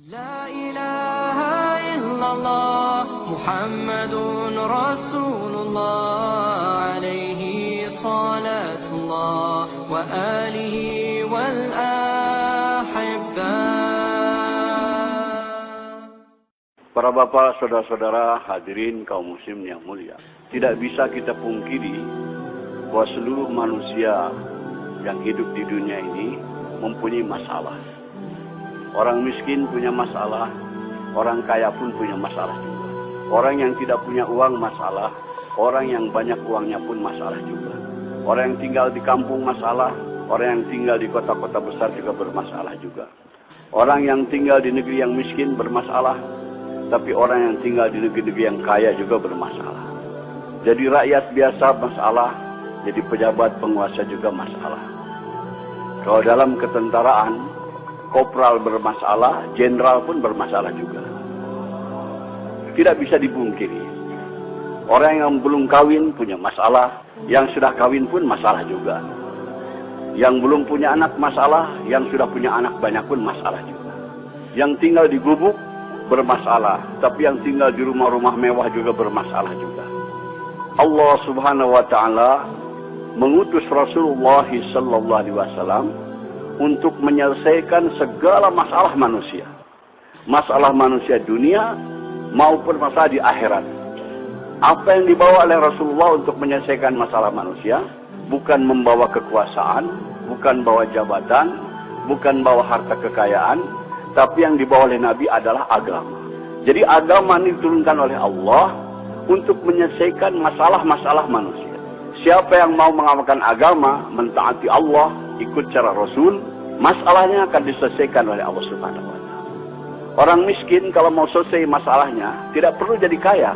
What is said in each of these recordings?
La ilaha illallah Muhammadun Rasulullah alaihi salatullah wa alihi wal ahibbah. Para bapak, saudara-saudara, hadirin kaum muslim yang mulia. Tidak bisa kita pungkiri bahwa seluruh manusia yang hidup di dunia ini mempunyai masalah. Orang miskin punya masalah, orang kaya pun punya masalah juga. Orang yang tidak punya uang masalah, orang yang banyak uangnya pun masalah juga. Orang yang tinggal di kampung masalah, orang yang tinggal di kota-kota besar juga bermasalah juga. Orang yang tinggal di negeri yang miskin bermasalah, tapi orang yang tinggal di negeri-negeri yang kaya juga bermasalah. Jadi rakyat biasa masalah, jadi pejabat penguasa juga masalah. Kalau dalam ketentaraan, kopral bermasalah, jenderal pun bermasalah juga. Tidak bisa dipungkiri. Orang yang belum kawin punya masalah, yang sudah kawin pun masalah juga. Yang belum punya anak masalah, yang sudah punya anak banyak pun masalah juga. Yang tinggal di gubuk bermasalah, tapi yang tinggal di rumah-rumah mewah juga bermasalah juga. Allah Subhanahu wa taala mengutus Rasulullah sallallahu alaihi wasallam untuk menyelesaikan segala masalah manusia. Masalah manusia dunia maupun masalah di akhirat. Apa yang dibawa oleh Rasulullah untuk menyelesaikan masalah manusia, bukan membawa kekuasaan, bukan bawa jabatan, bukan bawa harta kekayaan, tapi yang dibawa oleh Nabi adalah agama. Jadi agama ini diturunkan oleh Allah untuk menyelesaikan masalah-masalah manusia. Siapa yang mau mengamalkan agama, mentaati Allah, ikut cara Rasul, masalahnya akan diselesaikan oleh Allah Subhanahu wa taala. Orang miskin kalau mau selesai masalahnya, tidak perlu jadi kaya.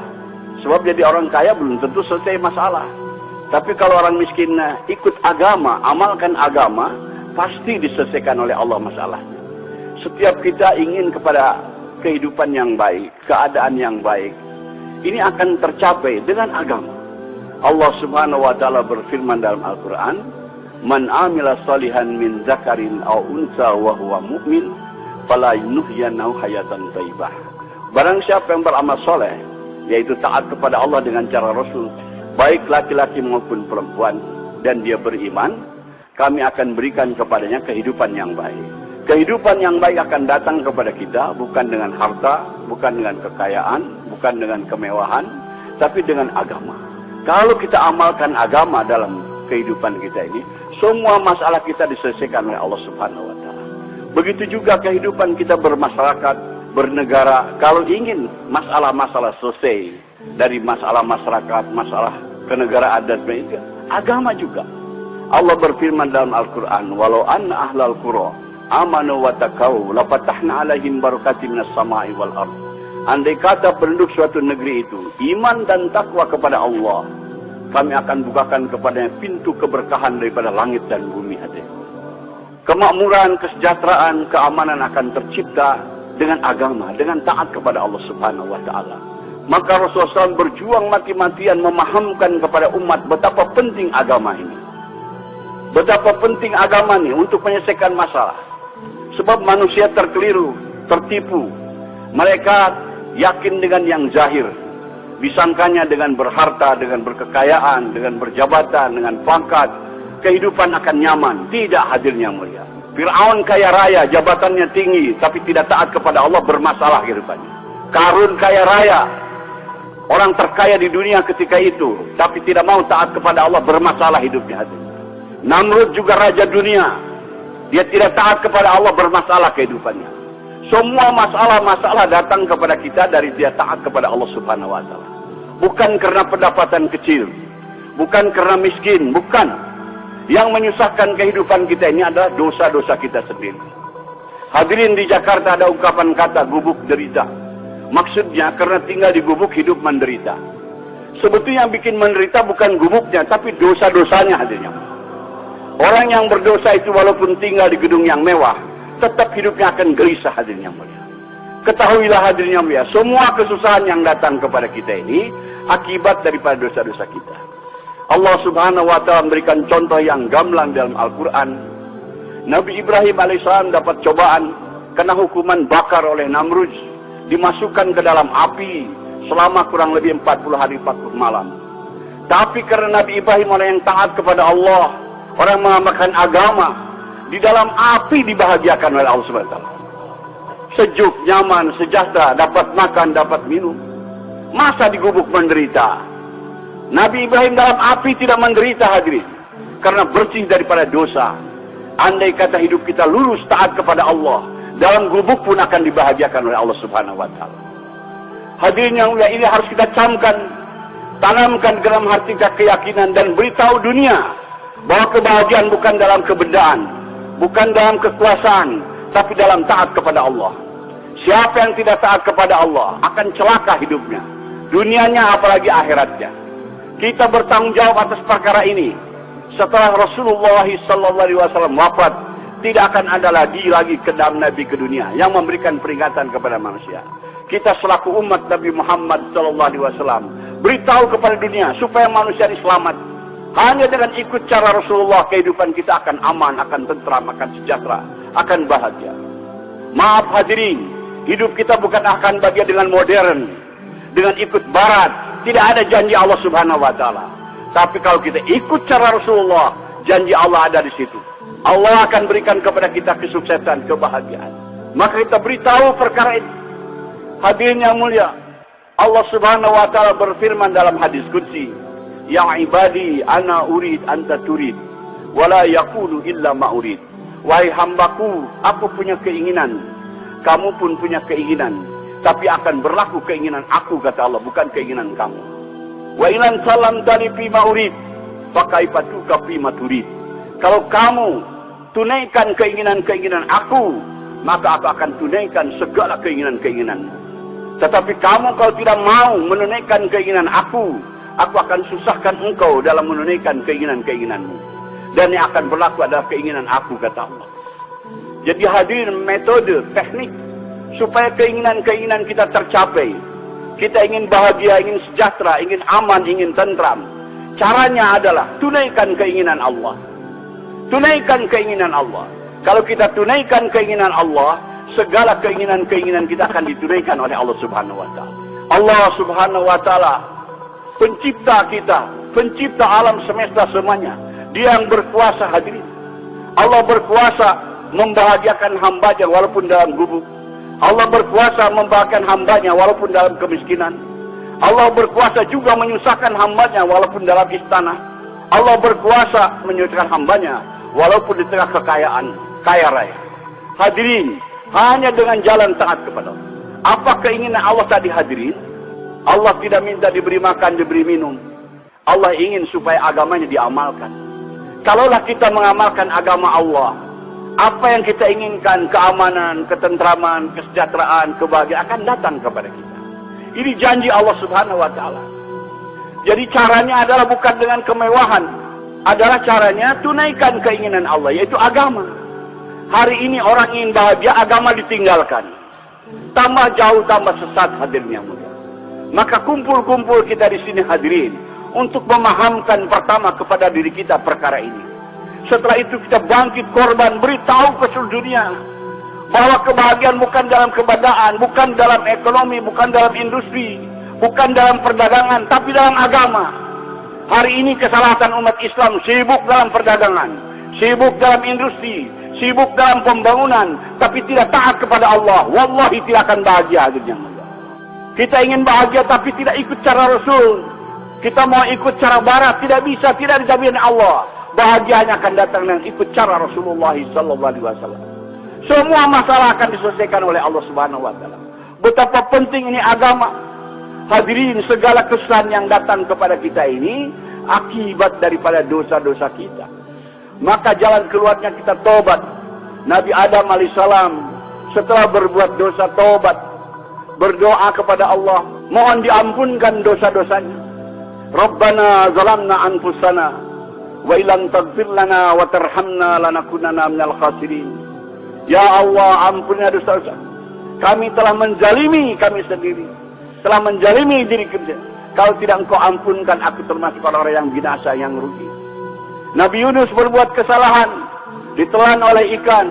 Sebab jadi orang kaya belum tentu selesai masalah. Tapi kalau orang miskin ikut agama, amalkan agama, pasti diselesaikan oleh Allah masalahnya. Setiap kita ingin kepada kehidupan yang baik, keadaan yang baik, ini akan tercapai dengan agama. Allah Subhanahu wa taala berfirman dalam Al-Qur'an, "Man 'amila shalihan min dzakarin aw unsa wa huwa mu'min, fala yuhyiyannahu hayatan thayyibah." Barang siapa yang beramal soleh, yaitu taat kepada Allah dengan cara Rasul, baik laki-laki maupun perempuan, dan dia beriman, kami akan berikan kepadanya kehidupan yang baik. Kehidupan yang baik akan datang kepada kita bukan dengan harta, bukan dengan kekayaan, bukan dengan kemewahan, tapi dengan agama. Kalau kita amalkan agama dalam kehidupan kita ini, semua masalah kita diselesaikan oleh Allah Subhanahu wa taala. Begitu juga kehidupan kita bermasyarakat, bernegara. Kalau ingin masalah-masalah selesai dari masalah masyarakat, masalah kenegaraan dan sebagainya, agama juga. Allah berfirman dalam Al-Qur'an, "Walau anna ahlal qura amanu wa taqaw la fatahna 'alaihim barakatim minas sama'i wal ardh." Andai kata penduduk suatu negeri itu iman dan takwa kepada Allah, kami akan bukakan kepadanya pintu keberkahan daripada langit dan bumi. Kemakmuran, kesejahteraan, keamanan akan tercipta dengan agama, dengan taat kepada Allah Subhanahu wa taala. Maka Rasulullah SAW berjuang mati-matian memahamkan kepada umat betapa penting agama ini. Betapa penting agama ini untuk menyelesaikan masalah. Sebab manusia terkeliru, tertipu. Mereka yakin dengan yang zahir. Disangkanya dengan berharta, dengan berkekayaan, dengan berjabatan, dengan pangkat, kehidupan akan nyaman. Tidak, hadirnya mulia. Fir'aun kaya raya, jabatannya tinggi, tapi tidak taat kepada Allah, bermasalah kehidupannya. Qarun kaya raya, orang terkaya di dunia ketika itu, tapi tidak mau taat kepada Allah, bermasalah hidupnya. Namrud juga raja dunia, dia tidak taat kepada Allah, bermasalah kehidupannya. Semua masalah-masalah datang kepada kita dari dia taat kepada Allah Subhanahu wa taala. Bukan karena pendapatan kecil, bukan karena miskin, bukan. Yang menyusahkan kehidupan kita ini adalah dosa-dosa kita sendiri. Hadirin, di Jakarta ada ungkapan kata gubuk derita. Maksudnya karena tinggal di gubuk hidup menderita. Sebetulnya yang bikin menderita bukan gubuknya, tapi dosa-dosanya hadirnya. Orang yang berdosa itu walaupun tinggal di gedung yang mewah, tetap hidupnya akan gelisah, hadirnya mulia. Ketahuilah hadirnya mulia, semua kesusahan yang datang kepada kita ini akibat daripada dosa-dosa kita. Allah Subhanahu wa taala memberikan contoh yang gamblang dalam Al-Qur'an. Nabi Ibrahim alaihissalam dapat cobaan kena hukuman bakar oleh Namrud, dimasukkan ke dalam api selama kurang lebih 40 hari 40 malam. Tapi karena Nabi Ibrahim orang yang taat kepada Allah, orang mengamalkan agama, di dalam api dibahagiakan oleh Allah SWT. Sejuk, nyaman, sejahtera, dapat makan, dapat minum. Masa di gubuk menderita? Nabi Ibrahim dalam api tidak menderita, hadirin, karena bersih daripada dosa. Andai kata hidup kita lurus taat kepada Allah, dalam gubuk pun akan dibahagiakan oleh Allah Subhanahu wa taala. Hadirin yang mulia, ini harus kita camkan, tanamkan dalam hati kita keyakinan dan beritahu dunia bahwa kebahagiaan bukan dalam kebendaan, bukan dalam kekuasaan, tapi dalam taat kepada Allah. Siapa yang tidak taat kepada Allah akan celaka hidupnya, dunianya apalagi akhiratnya. Kita bertanggung jawab atas perkara ini. Setelah Rasulullah SAW wafat, tidak akan ada lagi kedam Nabi ke dunia yang memberikan peringatan kepada manusia. Kita selaku umat Nabi Muhammad SAW beritahu kepada dunia supaya manusia ini selamat. Hanya dengan ikut cara Rasulullah, kehidupan kita akan aman, akan tentram, akan sejahtera, akan bahagia. Maaf hadirin, hidup kita bukan akan bahagia dengan modern, dengan ikut barat. Tidak ada janji Allah Subhanahu wa taala. Tapi kalau kita ikut cara Rasulullah, janji Allah ada di situ. Allah akan berikan kepada kita kesuksesan, kebahagiaan. Maka kita beritahu perkara ini. Hadirin yang mulia, Allah Subhanahu wa taala berfirman dalam hadis qudsi, "Ya ibadi, ana urid anta turid, wala yakunu illa ma urid." Wahai hambaku, aku punya keinginan, kamu pun punya keinginan, tapi akan berlaku keinginan aku, kata Allah, bukan keinginan kamu. Wa ilan salam dari pima urid, pakai patuka pima turid. Kalau kamu tunaikan keinginan-keinginan aku, maka aku akan tunaikan segala keinginan-keinginanmu. Tetapi kamu kalau tidak mau menunaikan keinginan aku akan susahkan engkau dalam menunaikan keinginan-keinginanmu. Dan yang akan berlaku adalah keinginan aku, kata Allah. Jadi hadirin, metode, teknik supaya keinginan-keinginan kita tercapai. Kita ingin bahagia, ingin sejahtera, ingin aman, ingin tentram. Caranya adalah tunaikan keinginan Allah. Tunaikan keinginan Allah. Kalau kita tunaikan keinginan Allah, segala keinginan-keinginan kita akan ditunaikan oleh Allah Subhanahu wa taala. Allah Subhanahu wa taala pencipta kita, pencipta alam semesta semuanya. Dia yang berkuasa, hadirin. Allah berkuasa membahagiakan hambanya walaupun dalam gubuk. Allah berkuasa membahagiakan hambanya walaupun dalam kemiskinan. Allah berkuasa juga menyusahkan hambanya walaupun dalam istana. Allah berkuasa menyusahkan hambanya walaupun di tengah kekayaan, kaya raya. Hadirin, hanya dengan jalan taat kepada Allah. Apa keinginan Allah tadi, hadirin? Allah tidak minta diberi makan, diberi minum. Allah ingin supaya agamanya diamalkan. Kalaulah kita mengamalkan agama Allah, apa yang kita inginkan, keamanan, ketentraman, kesejahteraan, kebahagiaan akan datang kepada kita. Ini janji Allah Subhanahu wa taala. Jadi caranya adalah bukan dengan kemewahan, adalah caranya tunaikan keinginan Allah, yaitu agama. Hari ini orang ingin bahagia, agama ditinggalkan. Tambah jauh, tambah sesat, hadirin yang mulia. Maka kumpul-kumpul kita di sini, hadirin, untuk memahamkan pertama kepada diri kita perkara ini. Setelah itu kita bangkit korban, beritahu ke seluruh dunia bahwa kebahagiaan bukan dalam kebendaan, bukan dalam ekonomi, bukan dalam industri, bukan dalam perdagangan, tapi dalam agama. Hari ini kesalahan umat Islam sibuk dalam perdagangan, sibuk dalam industri, sibuk dalam pembangunan, tapi tidak taat kepada Allah. Wallahi tidak akan bahagia, hadirin yang mulia. Kita ingin bahagia tapi tidak ikut cara Rasul. Kita mau ikut cara barat, tidak bisa, tidak dijamin Allah. Bahagianya akan datang dengan ikut cara Rasulullah SAW. Semua masalah akan diselesaikan oleh Allah Subhanahu wa taala. Betapa penting ini agama. Hadirin, segala kesalahan yang datang kepada kita ini akibat daripada dosa-dosa kita. Maka jalan keluarnya kita tobat. Nabi Adam alaihissalam setelah berbuat dosa tobat, berdoa kepada Allah, mohon diampunkan dosa-dosanya. Rabbana zalamna anfusana wa ilam taghfir lana wa tarhamna lanakunanna minal khasirin. Ya Allah, ampunilah dosa-dosa. Kami telah menzalimi kami sendiri, telah menzalimi diri kami. Kalau tidak Engkau ampunkan, aku termasuk orang yang binasa, yang rugi. Nabi Yunus berbuat kesalahan, ditelan oleh ikan.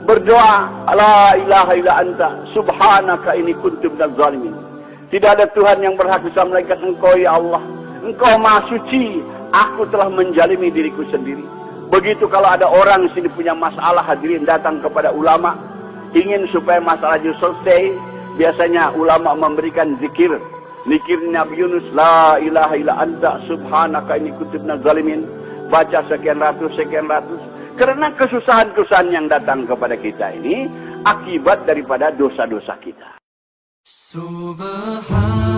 berdoa, la ilaha illa anta subhanaka inni kuntu minaz zalimin. Tidak ada Tuhan yang berhak bisa melainkan Engkau ya Allah. Engkau Maha Suci, aku telah menjalimi diriku sendiri. Begitu kalau ada orang sini punya masalah, hadirin datang kepada ulama, ingin supaya masalahnya selesai, biasanya ulama memberikan zikir. Zikir Nabi Yunus, la ilaha illa anta subhanaka inni kuntu minaz zalimin. Baca sekian ratus. Karena kesusahan-kesusahan yang datang kepada kita ini akibat daripada dosa-dosa kita. Subhan